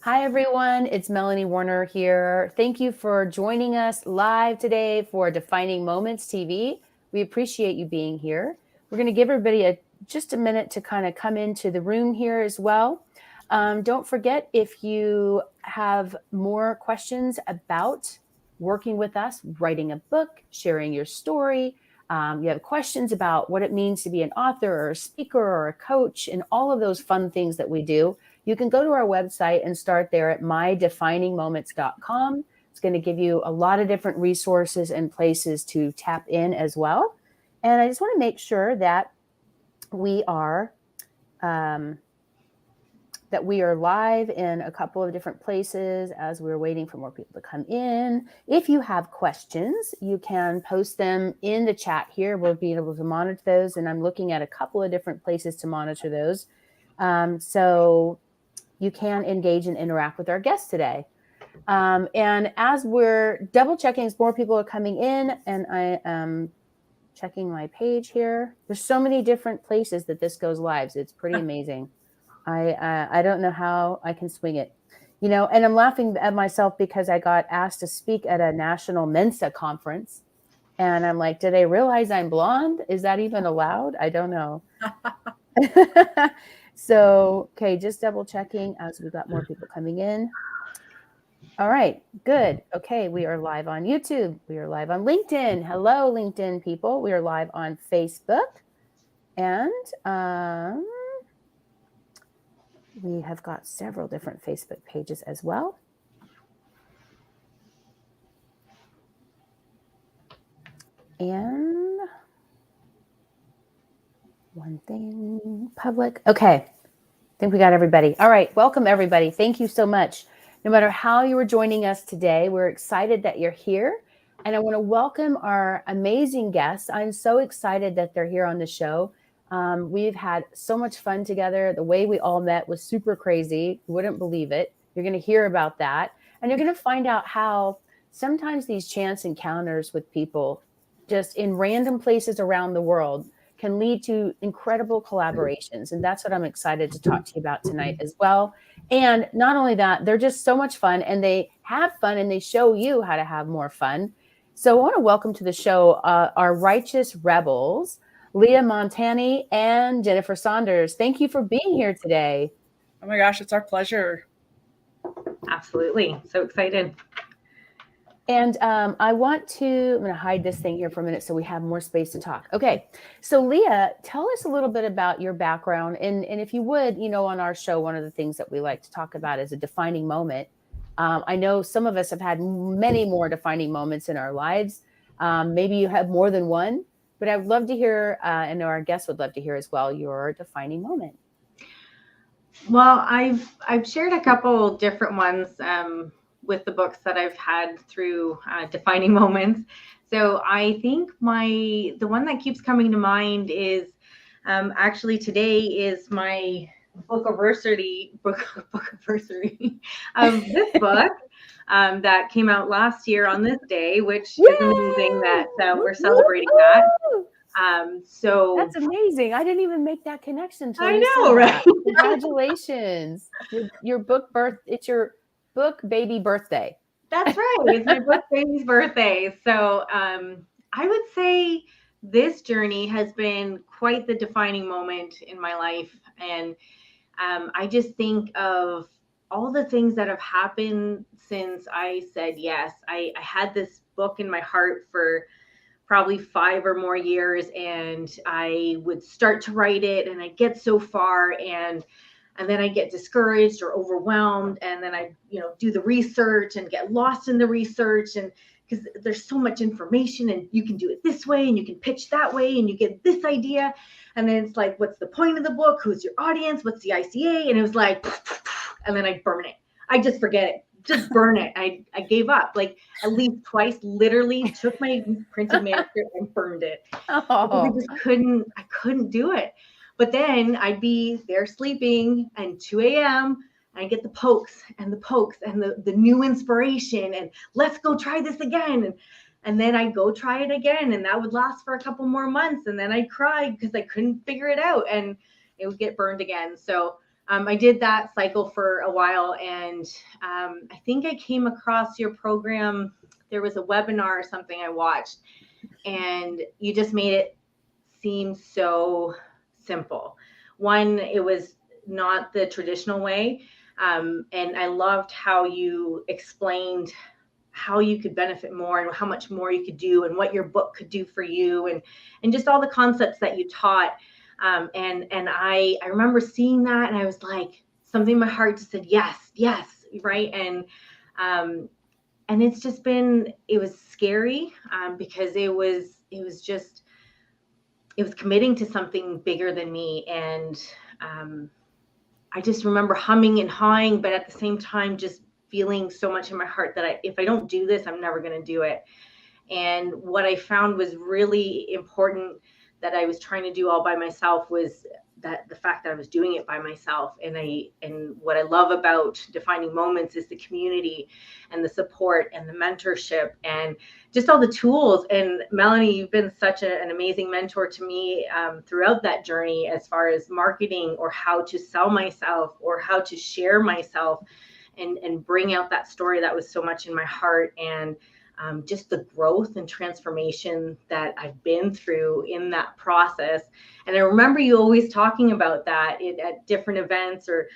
Hi, everyone. It's Melanie Warner here. Thank you for joining us live today for Defining Moments TV. We appreciate you being here. We're going to give everybody just a minute to kind of come into the room here as well. Don't forget, if you have more questions about working with us, writing a book, sharing your story, you have questions about what it means to be an author or a speaker or a coach, and all of those fun things that we do, you can go to our website and start there at mydefiningmoments.com. It's going to give you a lot of different resources and places to tap in as well. And I just want to make sure that we are live in a couple of different places as we're waiting for more people to come in. If you have questions, you can post them in the chat here. We'll be able to monitor those, and I'm looking at a couple of different places to monitor those. So you can engage and interact with our guests today. And as we're double checking, as more people are coming in, and I am checking my page here, there's so many different places that this goes live. So it's pretty amazing. I don't know how I can swing it, and I'm laughing at myself because I got asked to speak at a national Mensa conference. And I'm like, did they realize I'm blonde? Is that even allowed? I don't know. So, okay, just double checking as we've got more people coming in. All right, good. Okay, we are live on YouTube. We are live on LinkedIn. Hello, LinkedIn people. We are live on Facebook. And we have got several different Facebook pages as well. And one thing, public. Okay, I think we got everybody. All right, welcome everybody. Thank you so much. No matter how you are joining us today, we're excited that you're here. And I want to welcome our amazing guests. I'm so excited that they're here on the show. We've had so much fun together. The way we all met was super crazy. You wouldn't believe it. You're going to hear about that. And you're going to find out how sometimes these chance encounters with people just in random places around the world can lead to incredible collaborations. And that's what I'm excited to talk to you about tonight as well. And not only that, they're just so much fun, and they have fun, and they show you how to have more fun. So I want to welcome to the show our righteous rebels, Ligia Montani and Jennifer Saunders. Thank you for being here today. Oh my gosh, it's our pleasure. Absolutely. So excited. And I'm going to hide this thing here for a minute so we have more space to talk. Okay. So Ligia, tell us a little bit about your background. And if you would, on our show, one of the things that we like to talk about is a defining moment. I know some of us have had many more defining moments in our lives. Maybe you have more than one, but I'd love to hear, and our guests would love to hear as well, your defining moment. Well, I've shared a couple different ones with the books that I've had through defining moments. So I think the one that keeps coming to mind is actually today is my book anniversary. This book that came out last year on this day, which is amazing that we're celebrating that. So that's amazing. I didn't even make that connection. I know, right? Congratulations. Your book it's your book baby birthday. That's right. It's my book baby's birthday. So I would say this journey has been quite the defining moment in my life. And I just think of all the things that have happened since I said yes. I had this book in my heart for probably 5 or more years, and I would start to write it, and I get so far, and then I get discouraged or overwhelmed, and then I do the research and get lost in the research, and because there's so much information, and you can do it this way, and you can pitch that way, and you get this idea, and then it's like, what's the point of the book? Who's your audience? What's the ICA? And it was like, and then I burn it. I just forget it. Just burn it. I gave up, like at least twice, literally took my printed manuscript and burned it. I just couldn't do it. But then I'd be there sleeping, and 2 a.m. I get the pokes and the new inspiration, and let's go try this again. And then I'd go try it again, and that would last for a couple more months. And then I'd cry because I couldn't figure it out, and it would get burned again. So I did that cycle for a while, and I think I came across your program. There was a webinar or something I watched, and you just made it seem so simple. One, it was not the traditional way, and I loved how you explained how you could benefit more and how much more you could do and what your book could do for you, and just all the concepts that you taught. And I remember seeing that, and I was like, something in my heart just said yes, yes, right. And it's just been, it was scary, because it was committing to something bigger than me. And I just remember humming and hawing, but at the same time, just feeling so much in my heart that if I don't do this, I'm never going to do it. And what I found was really important that I was trying to do all by myself was that the fact that I was doing it by myself. And what I love about Defining Moments is the community and the support and the mentorship and just all the tools. And Melanie, you've been such an amazing mentor to me throughout that journey, as far as marketing or how to sell myself or how to share myself and bring out that story that was so much in my heart. And just the growth and transformation that I've been through in that process. And I remember you always talking about that at different events or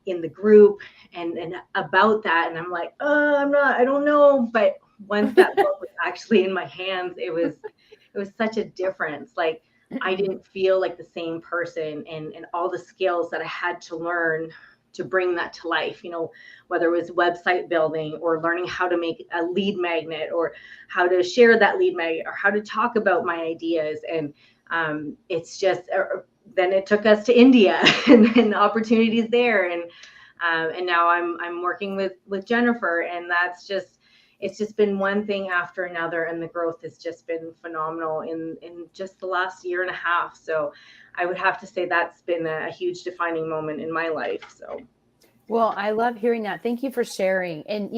in the group and about that. And I'm like, I don't know. But once that book was actually in my hands, it was such a difference. Like, I didn't feel like the same person, and all the skills that I had to learn to bring that to life, whether it was website building or learning how to make a lead magnet or how to share that lead magnet or how to talk about my ideas. And it's just, then it took us to India and opportunities there. And now I'm working with Jennifer, and it's just been one thing after another, and the growth has just been phenomenal in just the last year and a half. So I would have to say that's been a huge defining moment in my life. So, well, I love hearing that. Thank you for sharing. And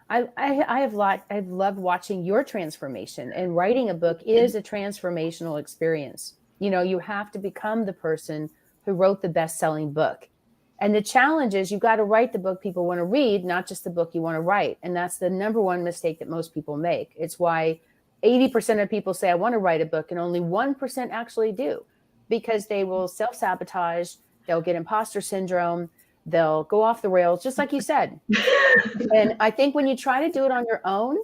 I've loved watching your transformation, and writing a book is a transformational experience. You have to become the person who wrote the best-selling book. And the challenge is you've got to write the book people want to read, not just the book you want to write. And that's the number one mistake that most people make. It's why 80% of people say, I want to write a book, and only 1% actually do, because they will self-sabotage. They'll get imposter syndrome. They'll go off the rails, just like you said. And I think when you try to do it on your own,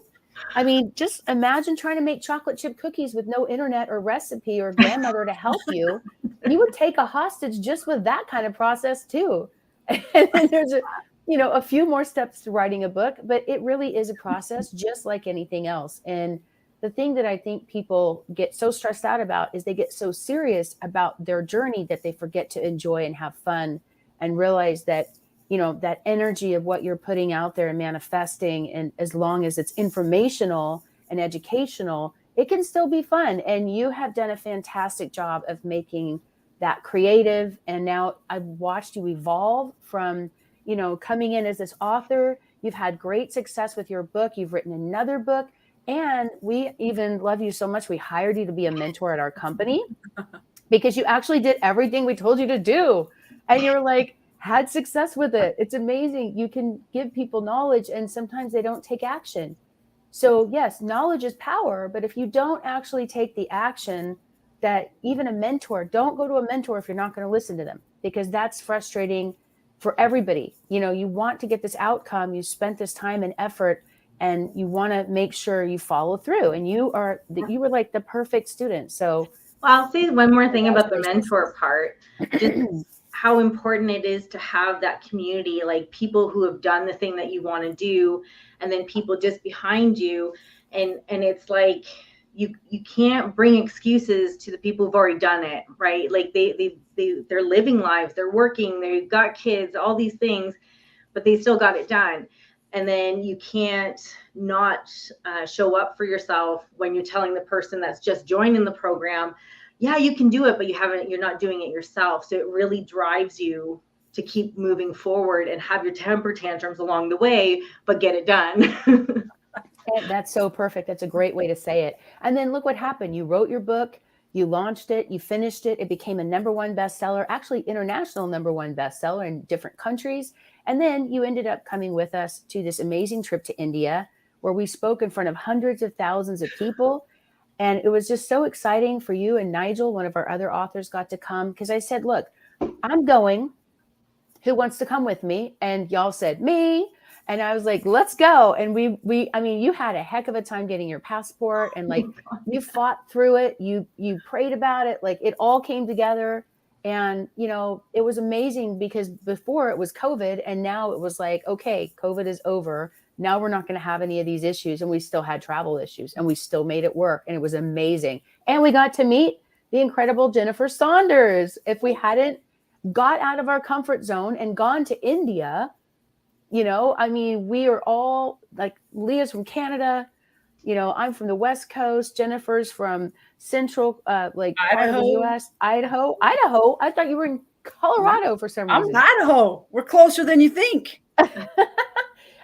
I mean, just imagine trying to make chocolate chip cookies with no internet or recipe or grandmother to help you. You would take a hostage just with that kind of process too. And then there's a few more steps to writing a book, but it really is a process just like anything else. And the thing that I think people get so stressed out about is they get so serious about their journey that they forget to enjoy and have fun and realize that that energy of what you're putting out there and manifesting, and as long as it's informational and educational, it can still be fun. And you have done a fantastic job of making that creative. And now I've watched you evolve from, coming in as this author. You've had great success with your book. You've written another book. And we even love you so much, we hired you to be a mentor at our company because you actually did everything we told you to do. And you're like, had success with it. It's amazing. You can give people knowledge, and sometimes they don't take action. So yes, knowledge is power, but if you don't actually take the action, that even a mentor, don't go to a mentor if you're not going to listen to them, because that's frustrating for everybody. You want to get this outcome, you spent this time and effort, and you want to make sure you follow through, and you were like the perfect student. So I'll say one more thing about the mentor part. Just how important it is to have that community, like people who have done the thing that you want to do, and then people just behind you. And it's like, you can't bring excuses to the people who've already done it, right? Like they're living lives, they're working, they've got kids, all these things, but they still got it done. And then you can't not show up for yourself when you're telling the person that's just joining the program, yeah, you can do it, but you're not doing it yourself. So it really drives you to keep moving forward and have your temper tantrums along the way, but get it done. That's so perfect. That's a great way to say it. And then look what happened. You wrote your book, You launched it, you finished it. It became a #1 bestseller, actually international #1 bestseller in different countries. And then you ended up coming with us to this amazing trip to India, where we spoke in front of hundreds of thousands of people. And it was just so exciting for you and Nigel, one of our other authors, got to come, because I said, look, I'm going. Who wants to come with me? And y'all said, me. And I was like, let's go. And I mean, you had a heck of a time getting your passport, and like you fought through it. You prayed about it. Like it all came together. And, you know, it was amazing, because before it was COVID, and now it was like, okay, COVID is over. Now we're not going to have any of these issues. And we still had travel issues, and we still made it work. And it was amazing. And we got to meet the incredible Jennifer Saunders. If we hadn't got out of our comfort zone and gone to India, you know, I mean, we are all like, Leah's from Canada, you know, I'm from the West Coast, Jennifer's from central, like part of the US, Idaho. I thought you were in Colorado for some reason. I'm Idaho. We're closer than you think.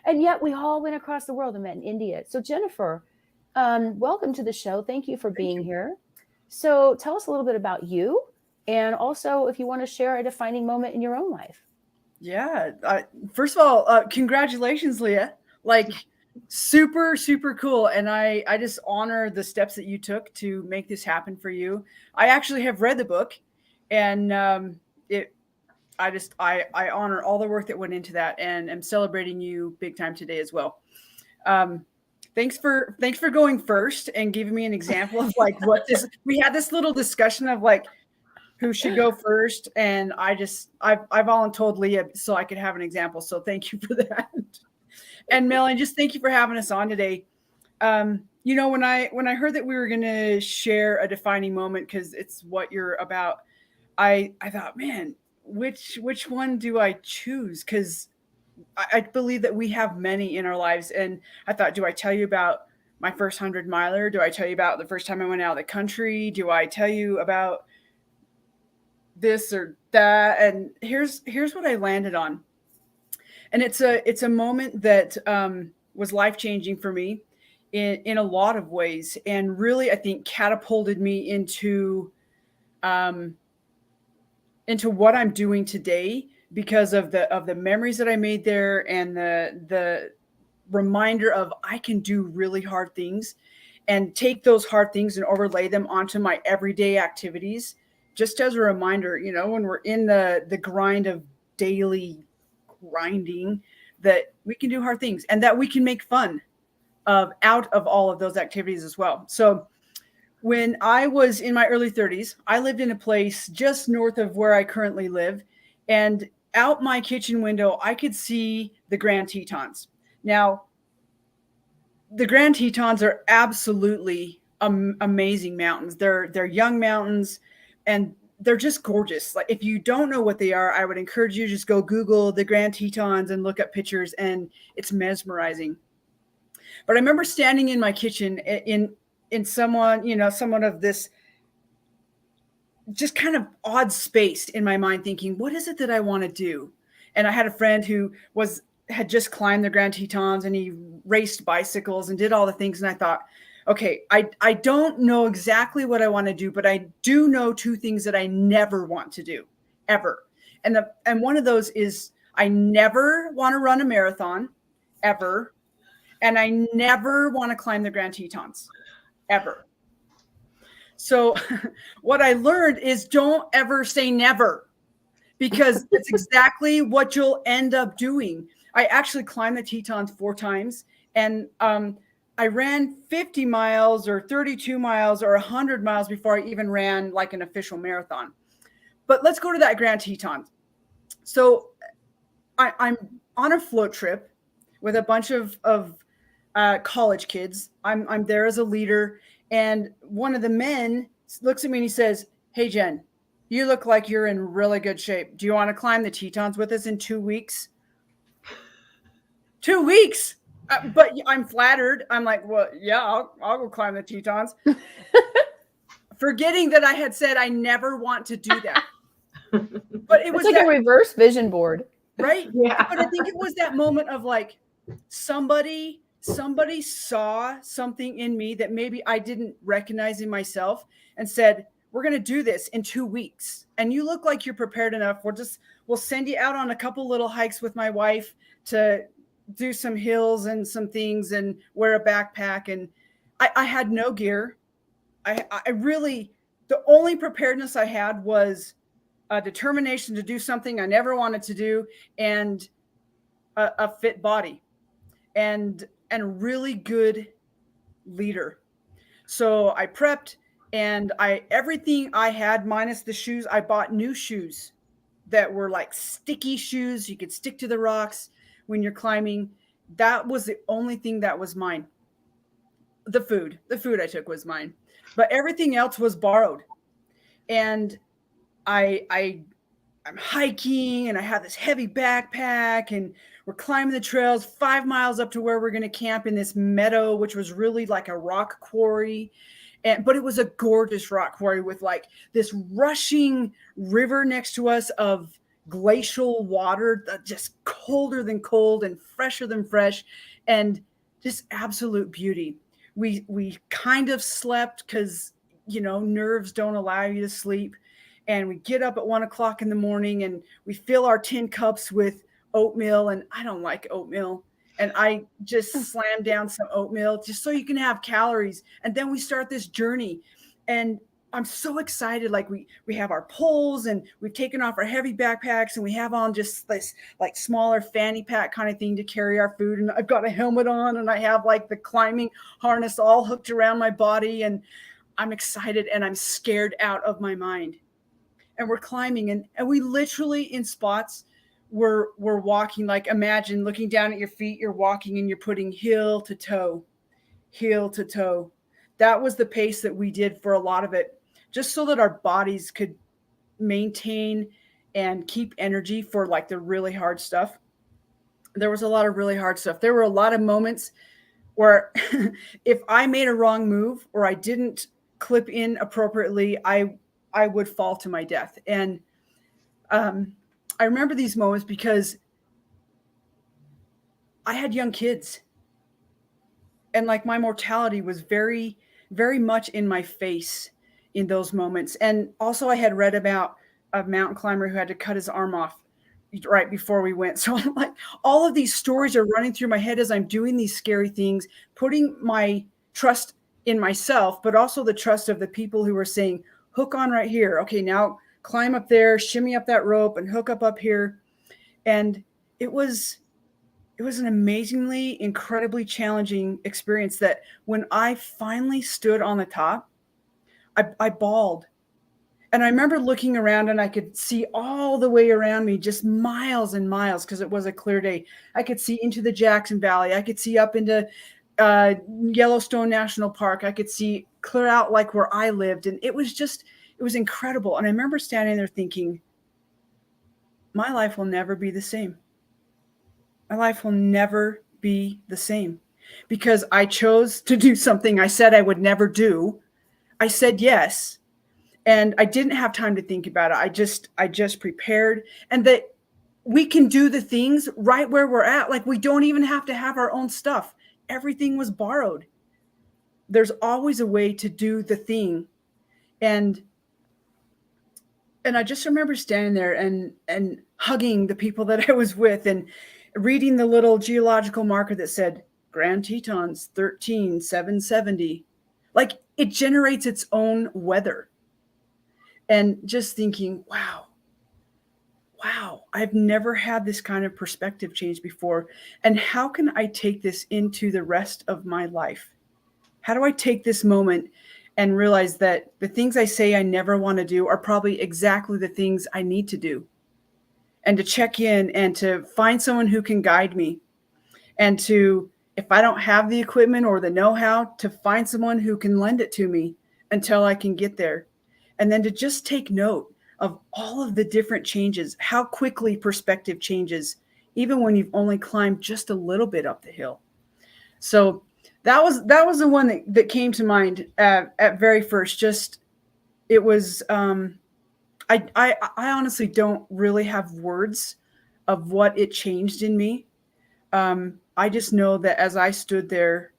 And yet we all went across the world and met in India. So Jennifer, welcome to the show. Thank you for being here. So tell us a little bit about you. And also, if you want to share a defining moment in your own life. Yeah. First of all, congratulations, Leah. Like, super, super cool. And I just honor the steps that you took to make this happen for you. I actually have read the book, and I honor all the work that went into that, and I'm celebrating you big time today as well. Thanks for going first and giving me an example of like what this. We had this little discussion of like who should go first, and I volunteered Leah so I could have an example. So thank you for that. And Melanie, just thank you for having us on today. You know, when I heard that we were going to share a defining moment, because it's what you're about, I thought, man, which one do I choose? Because I believe that we have many in our lives. And I thought, do I tell you about my first 100-miler? Do I tell you about the first time I went out of the country? Do I tell you about this or that? And here's what I landed on. And it's a moment that was life-changing for me in a lot of ways, and really, I think, catapulted me into what I'm doing today because of the memories that I made there, and the reminder of I can do really hard things and take those hard things and overlay them onto my everyday activities. Just as a reminder, you know, when we're in the grind of daily grinding, that we can do hard things and that we can make fun out of all of those activities as well. So when I was in my early 30s, I lived in a place just north of where I currently live, and out my kitchen window, I could see the Grand Tetons. Now, the Grand Tetons are absolutely amazing mountains. They're young mountains, and they're just gorgeous. Like, if you don't know what they are, I would encourage you to just go Google the Grand Tetons and look up pictures, and it's mesmerizing. But I remember standing in my kitchen in someone of this just kind of odd space in my mind, thinking, what is it that I want to do? And I had a friend who had just climbed the Grand Tetons, and he raced bicycles and did all the things. And I thought, okay, I don't know exactly what I want to do, but I do know two things that I never want to do, ever. And one of those is I never want to run a marathon, ever. And I never want to climb the Grand Tetons, ever. So what I learned is don't ever say never, because it's exactly what you'll end up doing. I actually climbed the Tetons 4 times, and I ran 50 miles or 32 miles or 100 miles before I even ran like an official marathon. But let's go to that Grand Teton. So I'm on a float trip with a bunch of college kids. I'm there as a leader, and one of the men looks at me and he says, "Hey, Jen, you look like you're in really good shape. Do you want to climb the Tetons with us in 2 weeks?" 2 weeks? But I'm flattered. I'm like, well, yeah, I'll go climb the Tetons. Forgetting that I had said I never want to do that. But it was like a reverse vision board. Right? Yeah. But I think it was that moment of like, somebody saw something in me that maybe I didn't recognize in myself and said, we're going to do this in 2 weeks. And you look like you're prepared enough. We'll send you out on a couple little hikes with my wife to do some hills and some things and wear a backpack. And I had no gear. I really, the only preparedness I had was a determination to do something I never wanted to do, and a fit body, and a really good leader. So I prepped, and everything I had minus the shoes, I bought new shoes that were like sticky shoes. You could stick to the rocks when you're climbing. That was the only thing that was mine. The food I took was mine, but everything else was borrowed. And I'm hiking, and I have this heavy backpack, and we're climbing the trails 5 miles up to where we're going to camp in this meadow, which was really like a rock quarry. But it was a gorgeous rock quarry with like this rushing river next to us of glacial water, just colder than cold and fresher than fresh, and just absolute beauty. We kind of slept because, nerves don't allow you to sleep. And we get up at 1 o'clock in the morning, and we fill our tin cups with oatmeal. And I don't like oatmeal. And I just slam down some oatmeal just so you can have calories. And then we start this journey. And I'm so excited. Like we have our poles, and we've taken off our heavy backpacks, and we have on just this like smaller fanny pack kind of thing to carry our food. And I've got a helmet on, and I have like the climbing harness all hooked around my body. And I'm excited, and I'm scared out of my mind. And we're climbing, and we literally in spots we're walking, like imagine looking down at your feet, you're walking and you're putting heel to toe. That was the pace that we did for a lot of it, just so that our bodies could maintain and keep energy for like the really hard stuff. There was a lot of really hard stuff. There were a lot of moments where if I made a wrong move or I didn't clip in appropriately, I would fall to my death. And I remember these moments because I had young kids, and like my mortality was very, very much in my face in those moments. And also I had read about a mountain climber who had to cut his arm off right before we went. So I'm like, all of these stories are running through my head as I'm doing these scary things, putting my trust in myself, but also the trust of the people who were saying, hook on right here. Okay, now climb up there, shimmy up that rope, and hook up here. And it was an amazingly, incredibly challenging experience that when I finally stood on the top, I bawled. And I remember looking around, and I could see all the way around me, just miles and miles, because it was a clear day. I could see into the Jackson Valley. I could see up into Yellowstone National Park. I could see clear out like where I lived. And it was incredible. And I remember standing there thinking, my life will never be the same. My life will never be the same, because I chose to do something I said I would never do. I said yes, and I didn't have time to think about it. I just prepared, and that we can do the things right where we're at. Like we don't even have to have our own stuff. Everything was borrowed. There's always a way to do the thing. And I just remember standing there and hugging the people that I was with, and reading the little geological marker that said Grand Tetons 13,770. Like it generates its own weather. And just thinking, wow, I've never had this kind of perspective change before. And how can I take this into the rest of my life? How do I take this moment and realize that the things I say I never want to do are probably exactly the things I need to do? And to check in and to find someone who can guide me, and to, if I don't have the equipment or the know-how, to find someone who can lend it to me until I can get there. And then to just take note of all of the different changes, how quickly perspective changes, even when you've only climbed just a little bit up the hill. So that was the one that came to mind at very first. Just, it was, I honestly don't really have words of what it changed in me. I just know that as I stood there,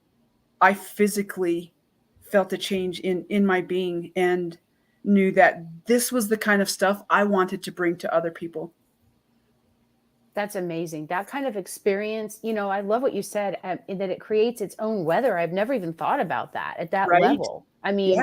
I physically felt a change in my being. And knew that this was the kind of stuff I wanted to bring to other people. That's amazing. That kind of experience, I love what you said, that it creates its own weather. I've never even thought about that at that Right? level. I mean,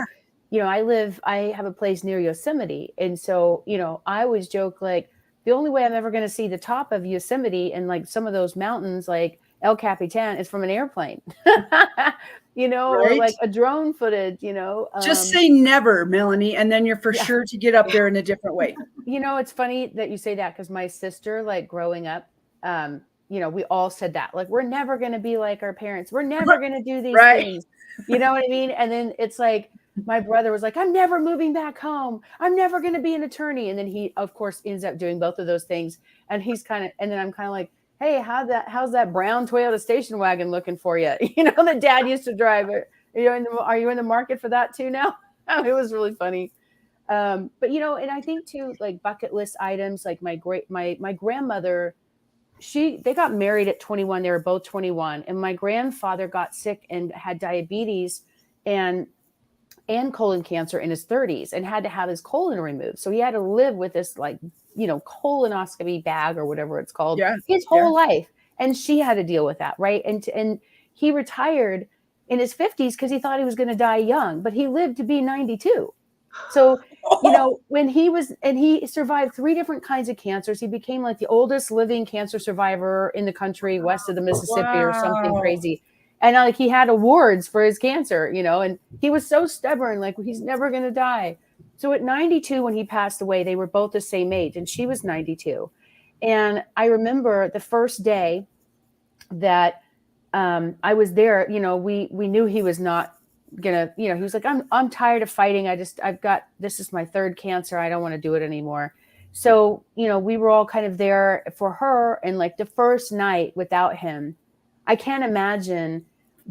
Yeah. I have a place near Yosemite. And so, I always joke, like, the only way I'm ever going to see the top of Yosemite and like some of those mountains, like El Capitan, is from an airplane, or Right? like a drone footage, Just say never, Melanie, and then you're for Yeah. sure to get up there in a different way. It's funny that you say that, because my sister, like growing up, we all said that, like, we're never going to be like our parents. We're never going to do these Right. things. You know what I mean? And then it's like, my brother was like, I'm never moving back home. I'm never going to be an attorney. And then he, of course, ends up doing both of those things. And and then I'm kind of like, hey, how's that brown Toyota station wagon looking for you? That dad used to drive it. Are you in the market for that too now? It was really funny. But and I think too, like bucket list items, like my grandmother, they got married at 21. They were both 21. And my grandfather got sick and had diabetes and colon cancer in his 30s and had to have his colon removed. So he had to live with this, like, colonoscopy bag or whatever it's called, his whole life. And she had to deal with that. Right. And he retired in his 50s because he thought he was going to die young, but he lived to be 92. So, when he survived 3 different kinds of cancers, he became like the oldest living cancer survivor in the country west of the Mississippi or something crazy. And like he had awards for his cancer, and he was so stubborn, like he's never going to die. So at 92, when he passed away, they were both the same age and she was 92. And I remember the first day that I was there, we knew he was not gonna, he was like, I'm tired of fighting. This is my 3rd cancer. I don't want to do it anymore. So, we were all kind of there for her. And like the first night without him, I can't imagine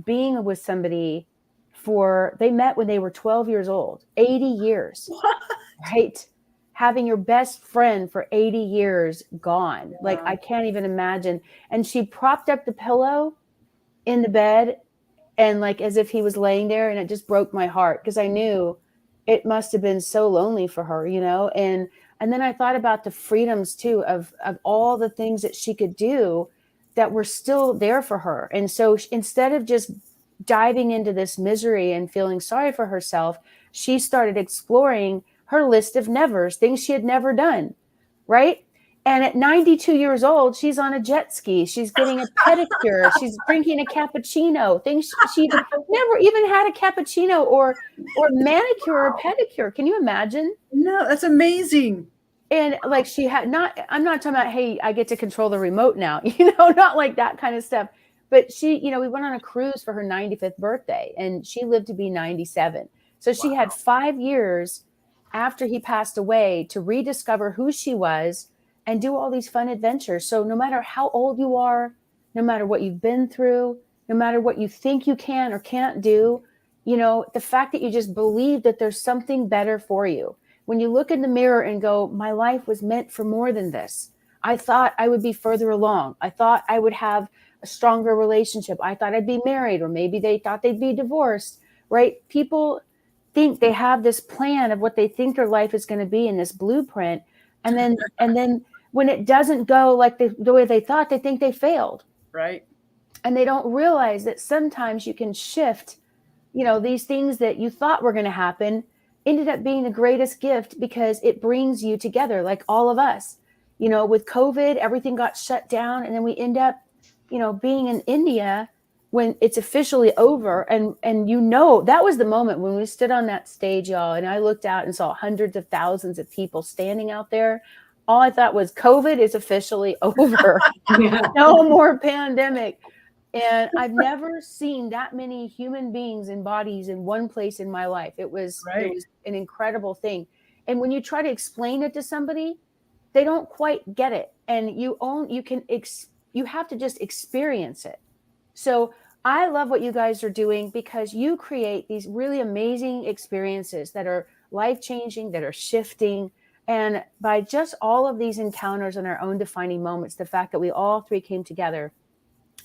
being with somebody they met when they were 12 years old, 80 years, right? Having your best friend for 80 years gone. Like, I can't even imagine. And she propped up the pillow in the bed and like as if he was laying there, and it just broke my heart because I knew it must have been so lonely for her, and then I thought about the freedoms too of all the things that she could do that were still there for her. And so instead of just diving into this misery and feeling sorry for herself, she started exploring her list of nevers, things she had never done, right? And at 92 years old, she's on a jet ski. She's getting a pedicure. She's drinking a cappuccino. Things she never even had a cappuccino or manicure or pedicure. Can you imagine? No, that's amazing. And like I'm not talking about, hey, I get to control the remote now, not like that kind of stuff. But she, we went on a cruise for her 95th birthday and she lived to be 97. So she had 5 years after he passed away to rediscover who she was and do all these fun adventures. So no matter how old you are, no matter what you've been through, no matter what you think you can or can't do, the fact that you just believe that there's something better for you. When you look in the mirror and go, my life was meant for more than this. I thought I would be further along. I thought I would have a stronger relationship. I thought I'd be married, or maybe they thought they'd be divorced, right? People think they have this plan of what they think their life is going to be in this blueprint. And then when it doesn't go like the way they thought, they think they failed. Right. And they don't realize that sometimes you can shift, these things that you thought were going to happen ended up being the greatest gift because it brings you together, like all of us. With COVID, everything got shut down, and then we end up, being in India when it's officially over. And that was the moment when we stood on that stage, y'all, and I looked out and saw hundreds of thousands of people standing out there. All I thought was COVID is officially over. No more pandemic. And I've never seen that many human beings and bodies in one place in my life. It was an incredible thing. And when you try to explain it to somebody, they don't quite get it. And you have to just experience it. So I love what you guys are doing because you create these really amazing experiences that are life-changing, that are shifting. And by just all of these encounters and our own defining moments, the fact that we all 3 came together,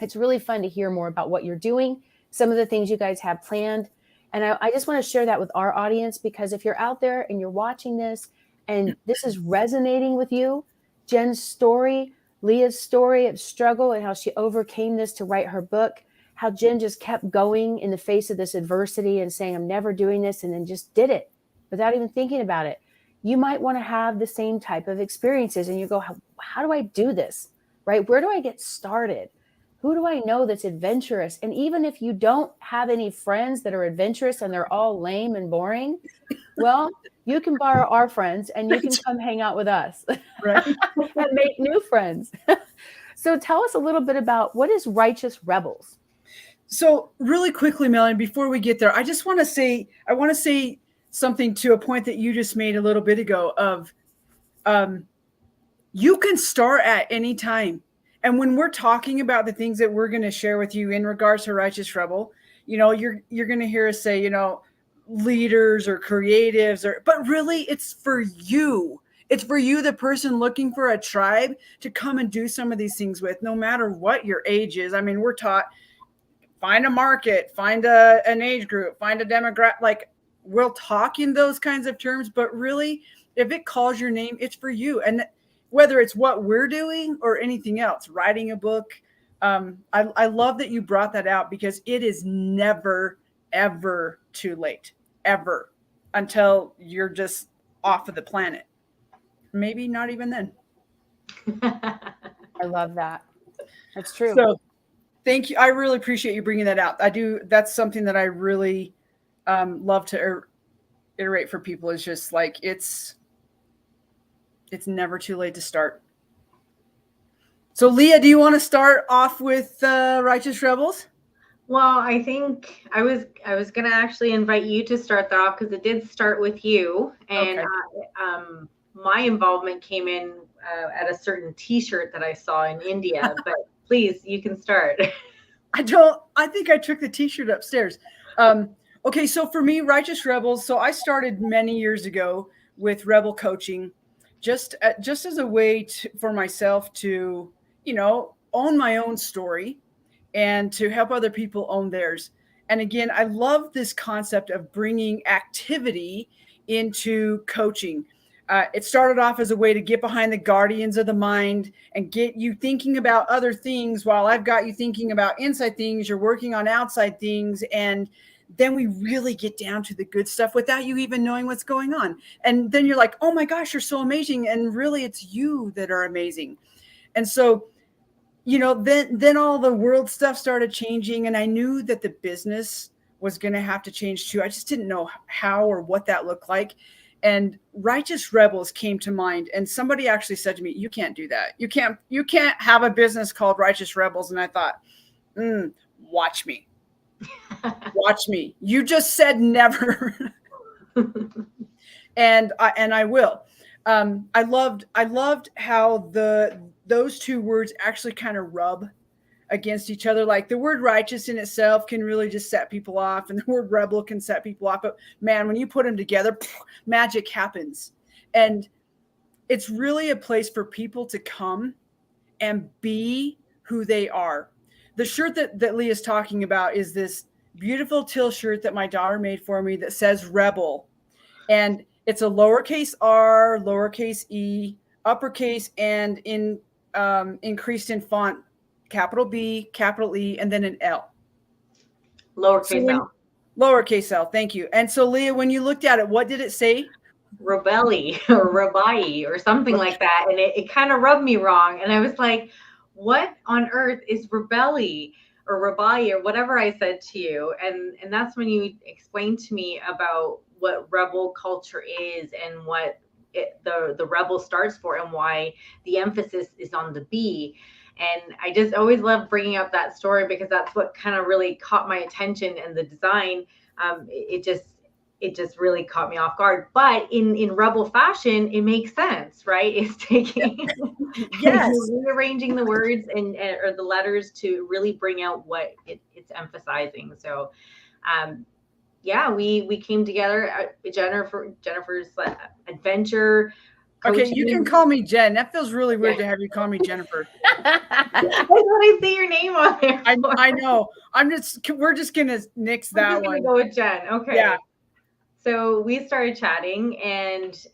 it's really fun to hear more about what you're doing, some of the things you guys have planned. And I just want to share that with our audience, because if you're out there and you're watching this and this is resonating with you, Jen's story, Leah's story of struggle and how she overcame this to write her book, how Jen just kept going in the face of this adversity and saying, I'm never doing this, and then just did it without even thinking about it. You might want to have the same type of experiences, and you go, how do I do this? Right? Where do I get started? Who do I know that's adventurous? And even if you don't have any friends that are adventurous and they're all lame and boring, well, you can borrow our friends and you can come hang out with us, Right. and make new friends. So tell us a little bit about, what is Righteous Rebels? So really quickly, Melanie, before we get there, I want to say something to a point that you just made a little bit ago of, you can start at any time. And when we're talking about the things that we're going to share with you in regards to Righteous Rebel, you're going to hear us say, leaders or creatives, but really it's for you. It's for you, the person looking for a tribe to come and do some of these things with, no matter what your age is. I mean, we're taught, find a market, find an age group, find a demographic. Like, we'll talk in those kinds of terms, but really, if it calls your name, it's for you. And whether it's what we're doing or anything else, writing a book, I love that you brought that out, because it is never, ever too late, ever, until you're just off of the planet. Maybe not even then. I love that. That's true. So thank you. I really appreciate you bringing that out. I do. That's something that I really love to iterate for people, is just like, it's never too late to start. So Leah, do you want to start off with Righteous Rebels? Well, I think I was going to actually invite you to start that off, because it did start with you. And Okay. My involvement came in at a certain T-shirt that I saw in India. But please, you can start. I think I took the T-shirt upstairs. Okay, so for me, Righteous Rebels. So I started many years ago with Rebel Coaching, just as a way for myself to, own my own story and to help other people own theirs. And again, I love this concept of bringing activity into coaching. It started off as a way to get behind the guardians of the mind and get you thinking about other things while I've got you thinking about inside things. You're working on outside things. And then we really get down to the good stuff without you even knowing what's going on. And then you're like, oh my gosh, you're so amazing. And really, it's you that are amazing. And so, then all the world stuff started changing. And I knew that the business was going to have to change too. I just didn't know how or what that looked like. And Righteous Rebels came to mind. And somebody actually said to me, you can't do that. You can't have a business called Righteous Rebels. And I thought, watch me. Watch me. You just said never. and I will. I loved how those two words actually kind of rub against each other. Like, the word righteous in itself can really just set people off, and the word rebel can set people off. But man, when you put them together, magic happens. And it's really a place for people to come and be who they are. The shirt that Leah's talking about is this beautiful teal shirt that my daughter made for me that says Rebel. And it's a lowercase r, lowercase e, uppercase, and increased in font, capital B, capital E, and then an L. Lowercase L. Lowercase L, thank you. And so, Leah, when you looked at it, what did it say? Rebelli or Rebai or something like that. And it kind of rubbed me wrong. And I was like, what on earth is Rebelli or Rebai or whatever I said to you? And that's when you explained to me about what rebel culture is and what the rebel starts for and why the emphasis is on the B. And I just always love bringing up that story, because that's what kind of really caught my attention. And the design, it just really caught me off guard. But in rebel fashion, it makes sense, right? It's taking, yes, rearranging the words or the letters to really bring out what it's emphasizing. So, we came together. Jennifer's adventure. Okay, you can call me Jen. That feels really weird to have you call me Jennifer. I know what I say your name on there? I know. We're just gonna nix We're that just gonna one. go with Jen. Okay. Yeah. So we started chatting, and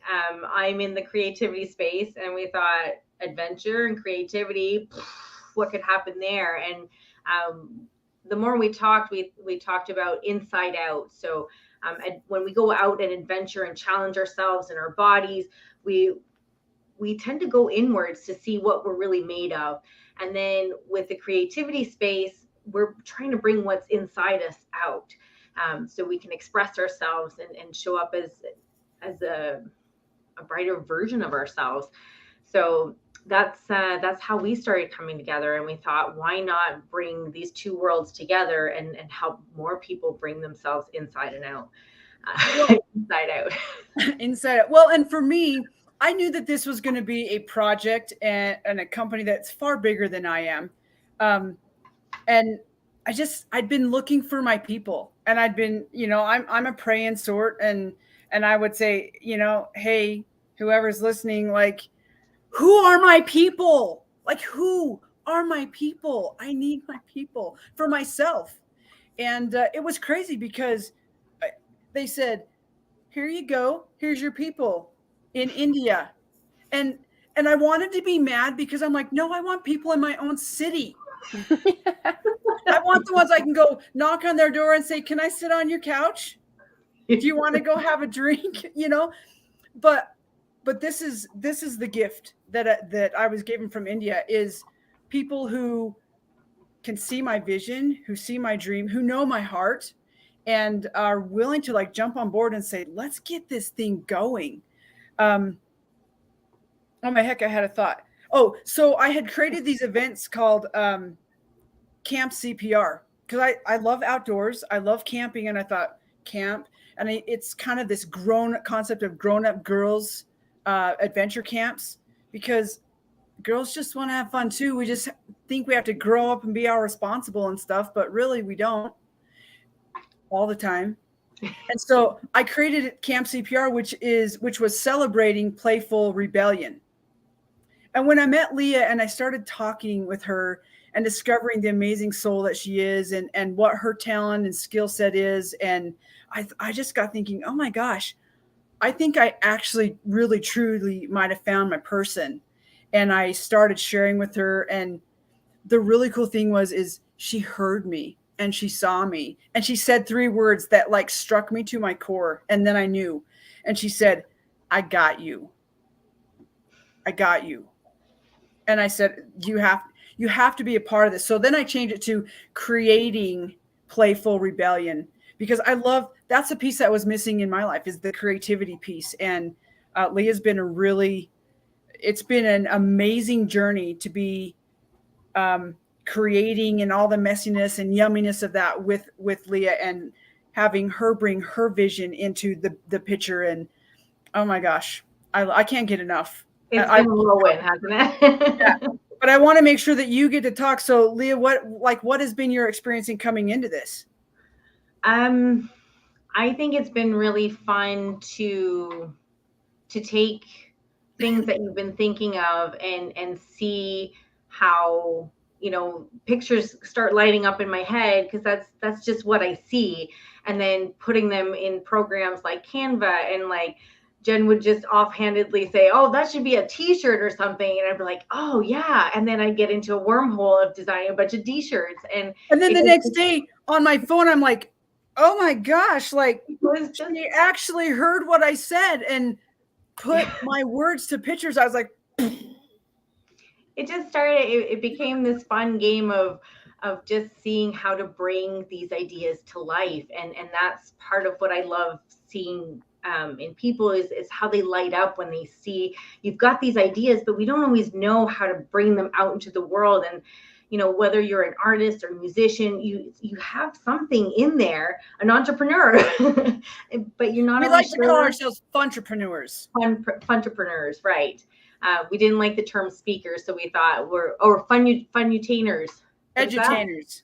I'm in the creativity space, and we thought adventure and creativity, what could happen there? And the more we talked, we talked about inside out. So when we go out and adventure and challenge ourselves and our bodies, we tend to go inwards to see what we're really made of. And then with the creativity space, we're trying to bring what's inside us out, so we can express ourselves and show up as a brighter version of ourselves. So that's how we started coming together, and we thought, why not bring these two worlds together and help more people bring themselves inside and out. Inside out. Inside. Well, and for me, I knew that this was going to be a project and a company that's far bigger than I am. And I'd been looking for my people, and I'd been, I'm a praying sort. And I would say, hey, whoever's listening, like, who are my people? Like, who are my people? I need my people for myself. And it was crazy because they said, here you go. Here's your people in India. And I wanted to be mad because I'm like, no, I want people in my own city. I want the ones I can go knock on their door and say, can I sit on your couch? Do you want to go have a drink? But this is the gift that I was given from India, is people who can see my vision, who see my dream, who know my heart, and are willing to like jump on board and say, let's get this thing going. Oh my heck, I had a thought. Oh, so I had created these events called Camp CPR, because I love outdoors. I love camping. And I thought camp, and it's kind of this concept of grown-up girls adventure camps, because girls just want to have fun too. We just think we have to grow up and be all responsible and stuff, but really we don't all the time. And so I created Camp CPR, which was celebrating playful rebellion. And when I met Leah and I started talking with her and discovering the amazing soul that she is, and what her talent and skill set is, and I just got thinking, oh my gosh, I think I actually really truly might have found my person. And I started sharing with her, and the really cool thing is she heard me and she saw me, and she said 3 words that like struck me to my core. And then I knew, and she said, I got you. I got you. And I said, you have to be a part of this. So then I changed it to creating playful rebellion, because that's a piece that was missing in my life, is the creativity piece. And Leah's been it's been an amazing journey to be creating, and all the messiness and yumminess of that with Leah, and having her bring her vision into the picture. And oh my gosh, I can't get enough. It's been a whirlwind, hasn't it? Yeah. But I want to make sure that you get to talk. So Leah, what has been your experience in coming into this? I think it's been really fun to take things that you've been thinking of and see how, pictures start lighting up in my head, because that's just what I see. And then putting them in programs like Canva, and like Jen would just offhandedly say, oh, that should be a t-shirt or something. And I'd be like, oh yeah. And then I get into a wormhole of designing a bunch of t-shirts. And then the next day on my phone, I'm like, oh my gosh, like she actually heard what I said and put my words to pictures. I was like, it just started, it became this fun game of just seeing how to bring these ideas to life. And that's part of what I love seeing in people is how they light up when they see you've got these ideas, but we don't always know how to bring them out into the world. And whether you're an artist or musician, you have something in there, an entrepreneur, but you're not. We like to call ourselves funtrepreneurs. Funtrepreneurs, right? We didn't like the term speakers, so we thought funutainers. Edutainers.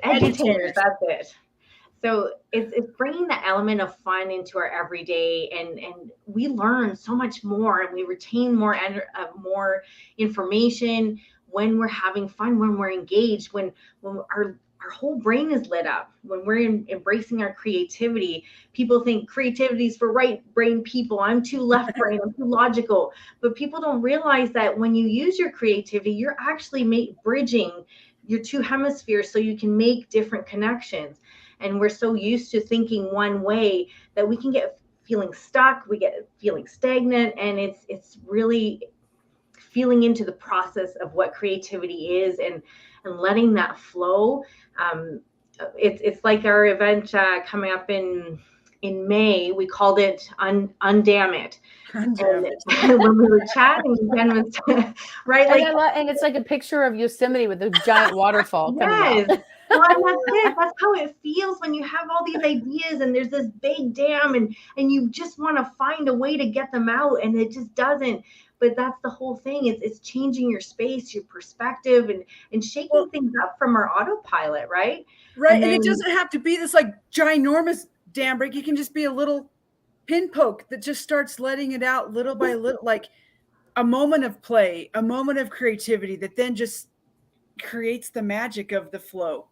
Edutators, that's it. So it's bringing the element of fun into our everyday, and we learn so much more, and we retain more information. when we're having fun, when we're engaged, when our whole brain is lit up, when we're embracing our creativity. People think creativity is for right brain people. I'm too left brain, I'm too logical. But people don't realize that when you use your creativity, you're actually bridging your two hemispheres so you can make different connections. And we're so used to thinking one way that we can get feeling stuck, we get feeling stagnant, and it's really feeling into the process of what creativity is, and letting that flow. It's like our event coming up in May. We called it UnDAMNit. And when we were chatting, Jen was right, like, and it's like a picture of Yosemite with a giant waterfall coming out. Well, and that's it. That's how it feels when you have all these ideas and there's this big dam, and you just want to find a way to get them out, and it just doesn't. But that's the whole thing. It's changing your space, your perspective, and shaking things up from our autopilot, right? Right. And it doesn't have to be this like ginormous dam break. You can just be a little pin poke that just starts letting it out little by little, like a moment of play, a moment of creativity that then just creates the magic of the flow.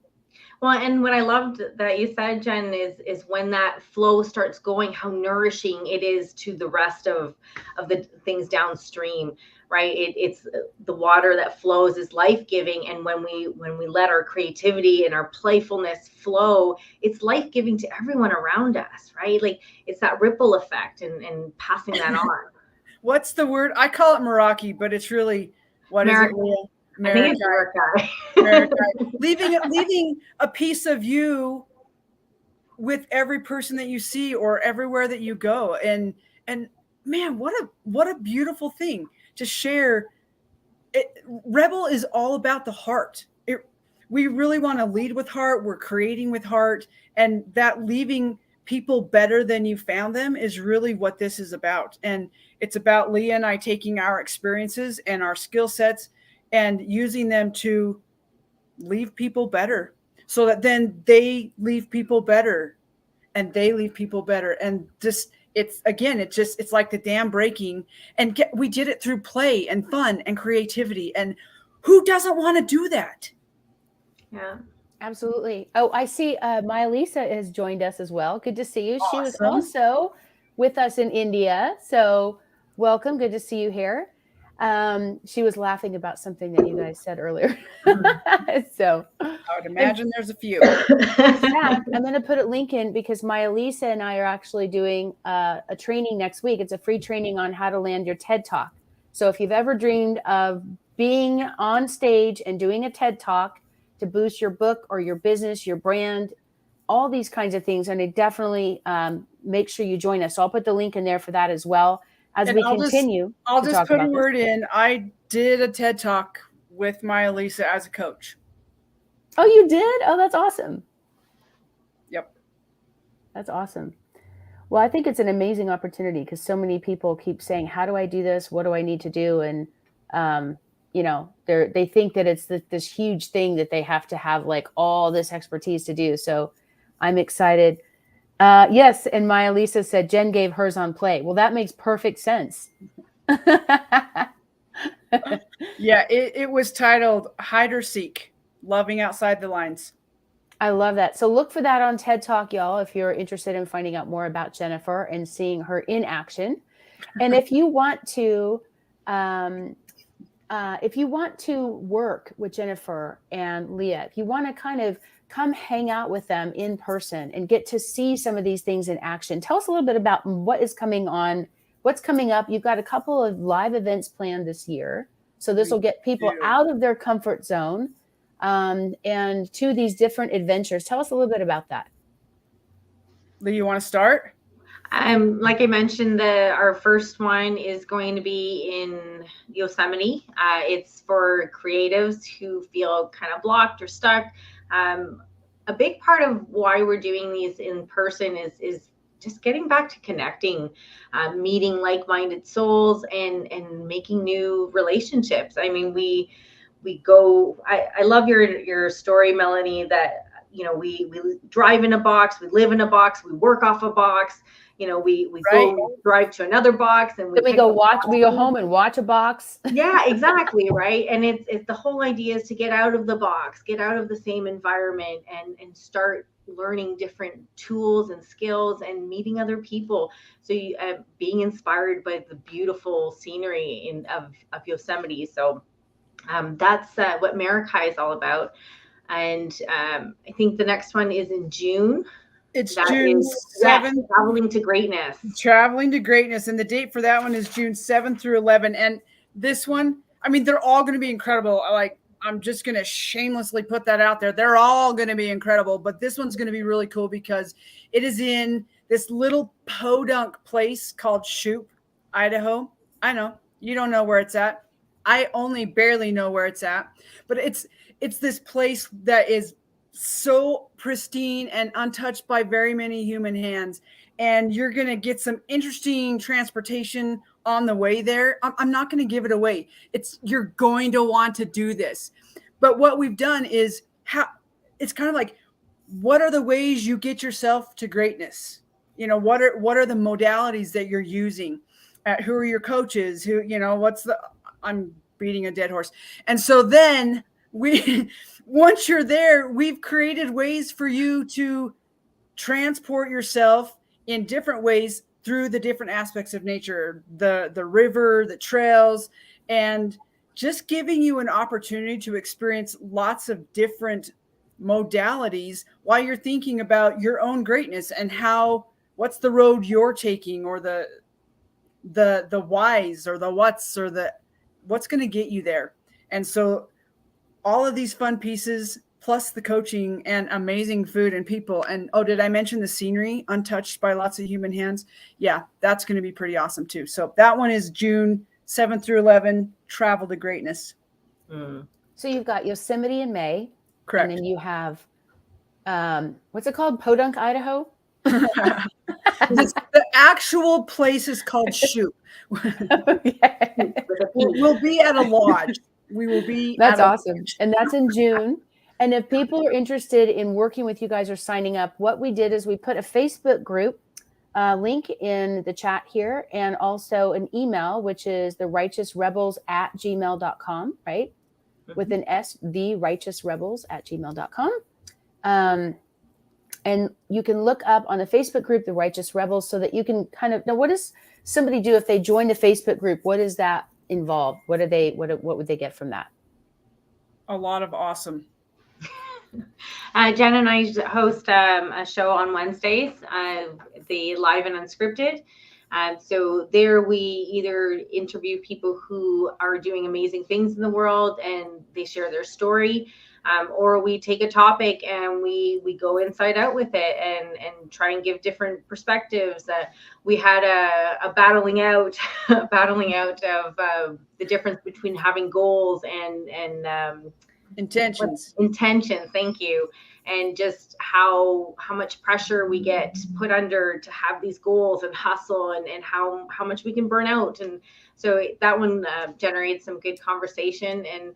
Well, and what I loved that you said, Jen, is when that flow starts going, how nourishing it is to the rest of the things downstream, right? It's the water that flows is life-giving, and when we let our creativity and our playfulness flow, it's life-giving to everyone around us, right? Like, it's that ripple effect and passing that on. What's the word? I call it Meraki, but it's really what is it? I think it's America. leaving a piece of you with every person that you see or everywhere that you go. And man, what a beautiful thing to share. Rebel is all about the heart. We really want to lead with heart. We're creating with heart, and that leaving people better than you found them is really what this is about. And it's about Leah and I taking our experiences and our skill sets and using them to leave people better, so that then they leave people better and they leave people better. And just, it's like the dam breaking, and we did it through play and fun and creativity. And who doesn't want to do that? Yeah, absolutely. Oh, I see Maya Lisa has joined us as well. Good to see you. Awesome. She was also with us in India. So welcome. Good to see you here. She was laughing about something that you guys said earlier. So I would imagine there's a few. I'm going to put a link in, because Maya Lisa and I are actually doing a training next week. It's a free training on how to land your TED Talk. So if you've ever dreamed of being on stage and doing a TED Talk to boost your book or your business, your brand, all these kinds of things, and definitely make sure you join us. So I'll put the link in there for that as well. As we continue, I'll just put a word in. I did a TED Talk with Maya Lisa as a coach. Oh, you did? Oh, that's awesome. Yep. That's awesome. Well, I think it's an amazing opportunity, because so many people keep saying, how do I do this? What do I need to do? And, they think that it's this huge thing that they have to have like all this expertise to do. So I'm excited. Yes. And Maya Lisa said Jen gave hers on play. Well, that makes perfect sense. Yeah, it was titled Hide or Seek, Loving Outside the Lines. I love that. So look for that on TED Talk, y'all, if you're interested in finding out more about Jennifer and seeing her in action. And if you want to, work with Jennifer and Leah, if you want to kind of come hang out with them in person and get to see some of these things in action, tell us a little bit about what's coming up. You've got a couple of live events planned this year. So this will get people out of their comfort zone and to these different adventures. Tell us a little bit about that. Lee, you want to start? Like I mentioned, our first one is going to be in Yosemite. It's for creatives who feel kind of blocked or stuck. A big part of why we're doing these in person is just getting back to connecting, meeting like-minded souls, and making new relationships. I mean, we go. I love your story, Melanie, that we drive in a box, we live in a box, we work off a box. we Right. go drive to another box and we go home and watch a box. Yeah, exactly. Right. And it's the whole idea is to get out of the box, get out of the same environment and start learning different tools and skills and meeting other people. So being inspired by the beautiful scenery of Yosemite. So that's what Maracay is all about. And I think the next one is in June. It's That June is, 7th. yes, Traveling to Greatness. Traveling to Greatness. And the date for that one is June 7th through 11. And this one, I mean, they're all going to be incredible. Like, I'm just going to shamelessly put that out there. They're all going to be incredible. But this one's going to be really cool because it is in this little podunk place called Shoup, Idaho. I know you don't know where it's at. I only barely know where it's at. But it's this place that is so pristine and untouched by very many human hands. And you're going to get some interesting transportation on the way there. I'm not going to give it away. You're going to want to do this. But what we've done is it's kind of like, what are the ways you get yourself to greatness? What are the modalities that you're using? Who are your coaches? I'm beating a dead horse. And so then once you're there, we've created ways for you to transport yourself in different ways through the different aspects of nature, the river, the trails, and just giving you an opportunity to experience lots of different modalities while you're thinking about your own greatness and what's the road you're taking, or the whys, or the what's, or what's going to get you there. And so all of these fun pieces, plus the coaching and amazing food and people. And did I mention the scenery untouched by lots of human hands? Yeah, that's going to be pretty awesome too. So that one is June 7th through 11, Travel to Greatness. So you've got Yosemite in May. Correct. And then you have, what's it called? Podunk, Idaho? The actual place is called Shoup. Okay. We'll be at a lodge. We will be. That's awesome. And that's in June. And if people are interested in working with you guys or signing up, what we did is we put a Facebook group link in the chat here, and also an email, which is therighteousrebels@gmail.com, right? With an S, therighteousrebels@gmail.com. And you can look up on the Facebook group, The Righteous Rebels, so that you can kind of, now what does somebody do if they join the Facebook group? What does that involve? What would they get from that? A lot of awesome. Jen and I host a show on Wednesdays, the Live and Unscripted. So there we either interview people who are doing amazing things in the world and they share their story, or we take a topic and we go inside out with it and try and give different perspectives. We had a battling out of the difference between having goals and intentions. Thank you. And just how much pressure we get put under to have these goals and hustle, and how much we can burn out. And so that one generated some good conversation. And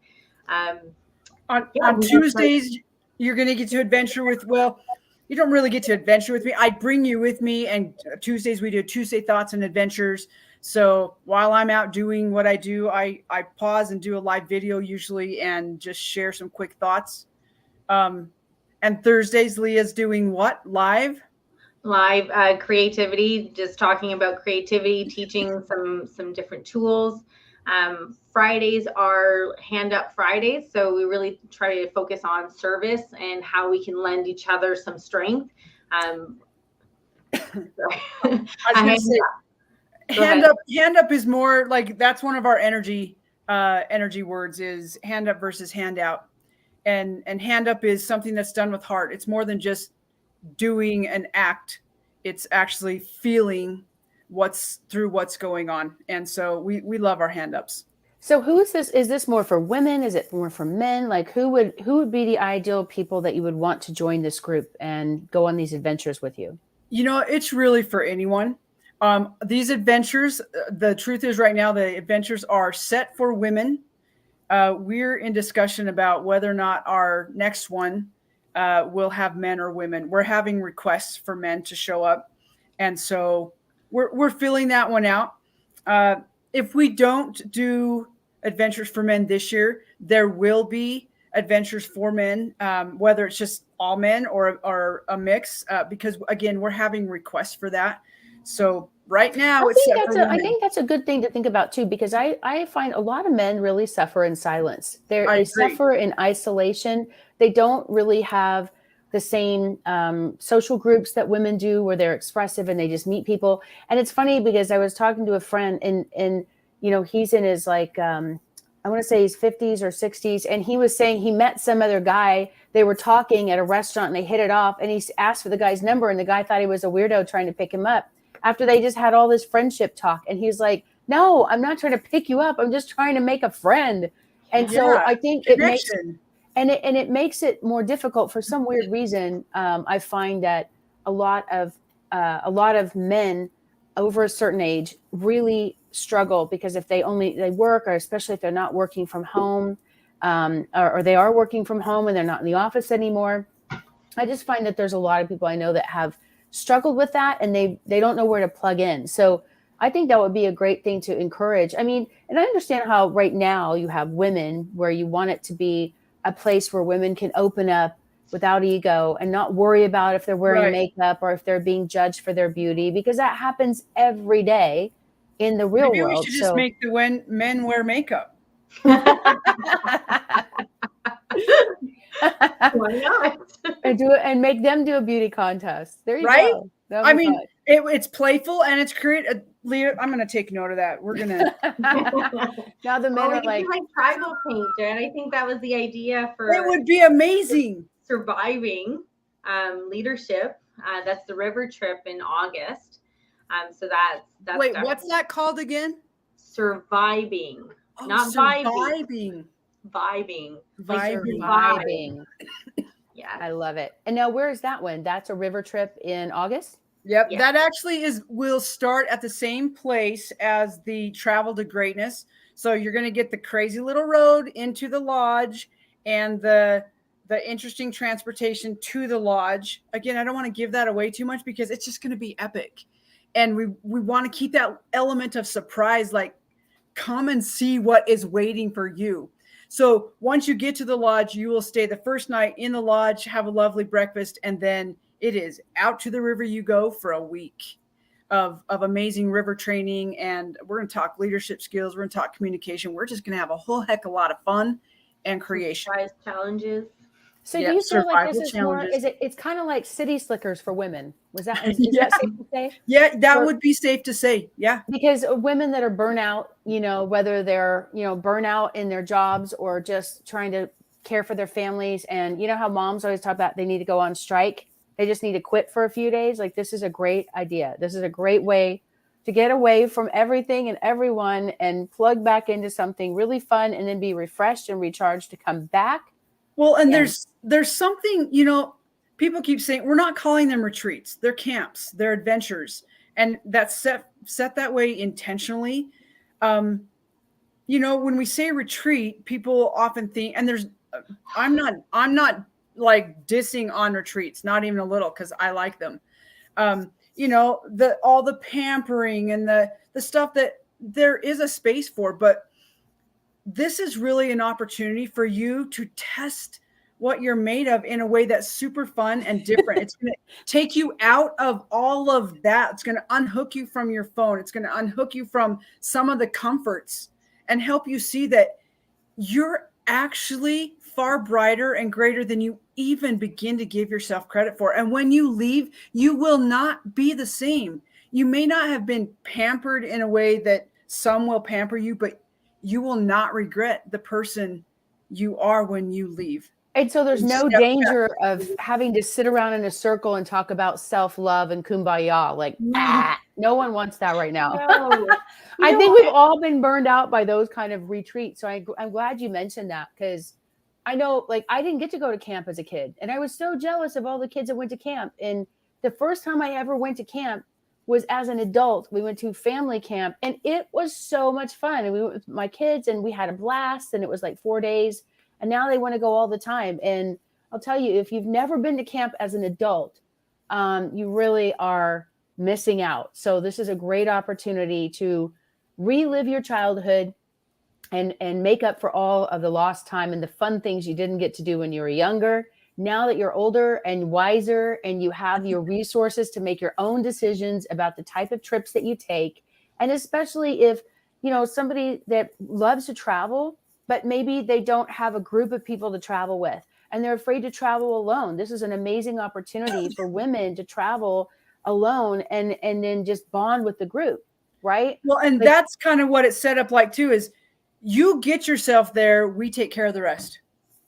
on Tuesdays, you're going to get to adventure with, you don't really get to adventure with me. I bring you with me, and Tuesdays we do Tuesday Thoughts and Adventures. So while I'm out doing what I do, I pause and do a live video usually and just share some quick thoughts. And Thursdays, Leah's doing what? Live creativity, just talking about creativity, teaching some different tools. Fridays are Hand Up Fridays. So we really try to focus on service and how we can lend each other some strength. Hand up is more like, that's one of our energy words, is hand up versus handout. And hand up is something that's done with heart. It's more than just doing an act. It's actually feeling what's going on. And so we love our hand ups. So who is this? Is this more for women? Is it more for men? Like who would be the ideal people that you would want to join this group and go on these adventures with you? It's really for anyone. These adventures, the truth is right now, the adventures are set for women. We're in discussion about whether or not our next one will have men or women. We're having requests for men to show up. And so we're filling that one out. If we don't do Adventures for Men this year, there will be Adventures for Men, whether it's just all men or a mix, because again, we're having requests for that. So right now it's set for women. I think that's a good thing to think about too, because I find a lot of men really suffer in silence. They agree. suffer in isolation. They don't really have the same social groups that women do, where they're expressive and they just meet people. And it's funny because I was talking to a friend, and he's in his like I want to say his 50s or 60s, and he was saying he met some other guy. They were talking at a restaurant and they hit it off, and he asked for the guy's number, and the guy thought he was a weirdo trying to pick him up after they just had all this friendship talk. And he's like, no, I'm not trying to pick you up. I'm just trying to make a friend. And so I think it makes it more difficult for some weird reason. I find that a lot of men over a certain age really struggle, because if they work, or especially if they're not working from home, or they are working from home and they're not in the office anymore. I just find that there's a lot of people I know that have struggled with that, and they don't know where to plug in. So I think that would be a great thing to encourage. I mean, and I understand how right now you have women where you want it to be a place where women can open up without ego and not worry about if they're wearing makeup or if they're being judged for their beauty, because that happens every day in the real Maybe world. We should just make the men wear makeup. Why not? and make them do a beauty contest. There you go. I mean, it's playful and it's creative. Leah, I'm going to take note of that. We're going to. Now the men are like tribal paint, and I think that was the idea for. It would be amazing. Surviving leadership. That's the river trip in August. So that's wait, what's that called again? Surviving, not surviving. Vibing. Yeah, I love it. And now, where is that one? That's a river trip in August? Yep. Yeah. That actually will start at the same place as the Travel to Greatness. So you're going to get the crazy little road into the lodge and the interesting transportation to the lodge. Again, I don't want to give that away too much because it's just going to be epic. And we want to keep that element of surprise, like come and see what is waiting for you. So once you get to the lodge, you will stay the first night in the lodge, have a lovely breakfast, and then it is out to the river you go for a week of amazing river training. And we're going to talk leadership skills. We're going to talk communication. We're just going to have a whole heck of a lot of fun and creation. Surprise challenges. So do you feel like this is more, it's kind of like city slickers for women? Is that safe to say? Yeah, that would be safe to say. Yeah. Because women that are burnout, whether they're, burnout in their jobs or just trying to care for their families. And you know how moms always talk about they need to go on strike. They just need to quit for a few days. Like, this is a great idea. This is a great way to get away from everything and everyone and plug back into something really fun, and then be refreshed and recharged to come back. Well, and there's something, people keep saying we're not calling them retreats. They're camps, they're adventures. And that's set that way intentionally. When we say retreat, people often think, and I'm not like dissing on retreats, not even a little, because I like them. All the pampering and the stuff that there is a space for, but this is really an opportunity for you to test what you're made of in a way that's super fun and different. It's going to take you out of all of that. It's going to unhook you from your phone. It's going to unhook you from some of the comforts and help you see that you're actually far brighter and greater than you even begin to give yourself credit for. And when you leave, you will not be the same. You may not have been pampered in a way that some will pamper you, but you will not regret the person you are when you leave. And so there's no danger of having to sit around in a circle and talk about self-love and kumbaya. Like, no one wants that right now. No. I think we've all been burned out by those kind of retreats. So I'm glad you mentioned that, because I know, like, I didn't get to go to camp as a kid, and I was so jealous of all the kids that went to camp. And the first time I ever went to camp was as an adult. We went to family camp, and it was so much fun. And we went with my kids, and we had a blast, and it was like 4 days. And now they want to go all the time. And I'll tell you, if you've never been to camp as an adult, you really are missing out. So this is a great opportunity to relive your childhood and make up for all of the lost time and the fun things you didn't get to do when you were younger. Now that you're older and wiser and you have your resources to make your own decisions about the type of trips that you take, and especially if, somebody that loves to travel, but maybe they don't have a group of people to travel with and they're afraid to travel alone. This is an amazing opportunity for women to travel alone and then just bond with the group, right? Well, and that's kind of what it's set up like too, is you get yourself there, we take care of the rest.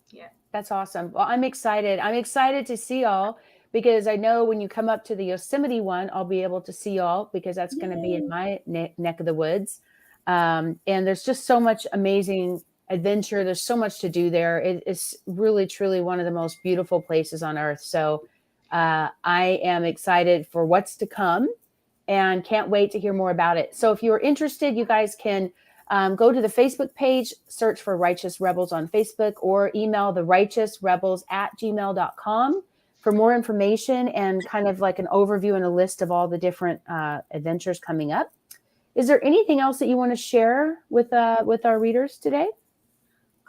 Yeah. That's awesome. Well, I'm excited. I'm excited to see y'all because I know when you come up to the Yosemite one, I'll be able to see y'all because that's going to be in my neck of the woods. And there's just so much amazing adventure. There's so much to do there. It's really, truly one of the most beautiful places on earth. So I am excited for what's to come and can't wait to hear more about it. So if you're interested, you guys can go to the Facebook page, search for Righteous Rebels on Facebook, or email therighteousrebels@gmail.com for more information and kind of like an overview and a list of all the different adventures coming up. Is there anything else that you want to share with our readers today?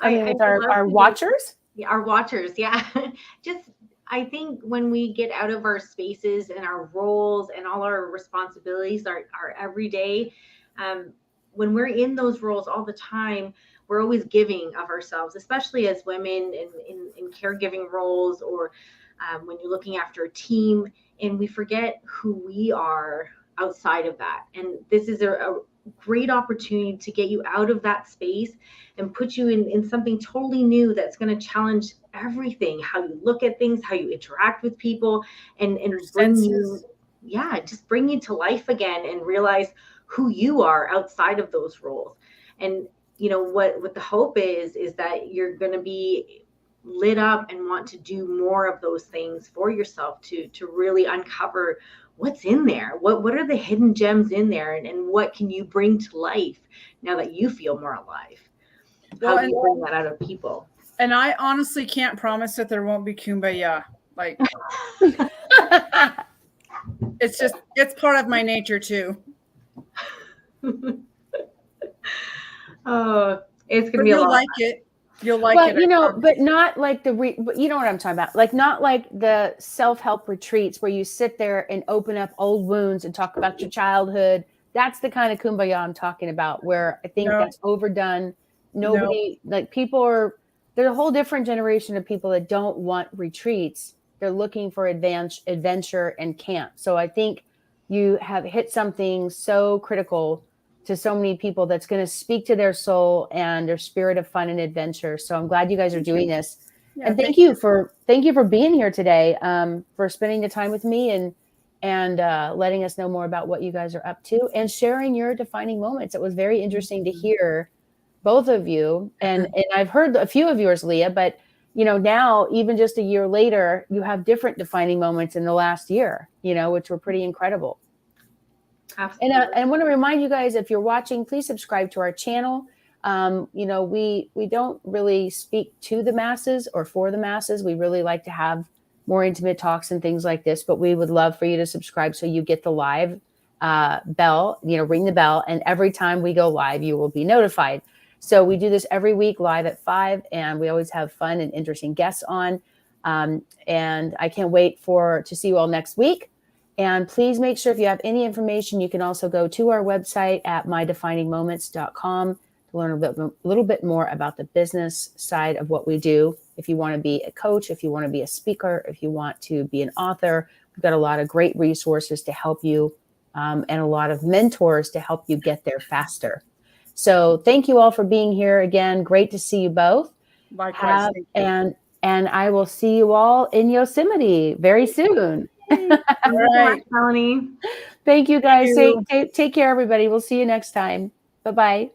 With our watchers? Yeah, our watchers. Yeah. I think when we get out of our spaces and our roles and all our responsibilities, our everyday, when we're in those roles all the time, we're always giving of ourselves, especially as women in caregiving roles, or when you're looking after a team, and we forget who we are outside of that. And this is a great opportunity to get you out of that space and put you in something totally new that's going to challenge everything, how you look at things, how you interact with people, and bring you, just bring you to life again and realize who you are outside of those roles. And what the hope is that you're going to be lit up and want to do more of those things for yourself to really uncover what's in there. What are the hidden gems in there, and what can you bring to life now that you feel more alive? How do you bring that out of people? And I honestly can't promise that there won't be kumbaya. Like it's part of my nature too. Oh, it's gonna be a lot. Like it. You'll like it. But not like but you know what I'm talking about. Like not like the self-help retreats where you sit there and open up old wounds and talk about your childhood. That's the kind of kumbaya I'm talking about, where I think that's overdone. Nobody, like there's a whole different generation of people that don't want retreats. They're looking for adventure and camp. So I think you have hit something so critical to so many people that's going to speak to their soul and their spirit of fun and adventure. So I'm glad you guys are doing this. Yeah, and thank you for being here today, for spending the time with me and letting us know more about what you guys are up to and sharing your defining moments. It was very interesting to hear both of you. And I've heard a few of yours, Leah, but now even just a year later, you have different defining moments in the last year, which were pretty incredible. Absolutely. And I want to remind you guys, if you're watching, please subscribe to our channel. We don't really speak to the masses or for the masses. We really like to have more intimate talks and things like this, but we would love for you to subscribe so you get the live bell, ring the bell. And every time we go live, you will be notified. So we do this every week live at 5, and we always have fun and interesting guests on. And I can't wait to see you all next week. And please make sure if you have any information, you can also go to our website at mydefiningmoments.com to learn a little bit more about the business side of what we do. If you want to be a coach, if you want to be a speaker, if you want to be an author, we've got a lot of great resources to help you, and a lot of mentors to help you get there faster. So thank you all for being here again. Great to see you both. Likewise. And I will see you all in Yosemite very soon. All right, Melanie. Thank you guys. Take care, everybody. We'll see you next time. Bye-bye.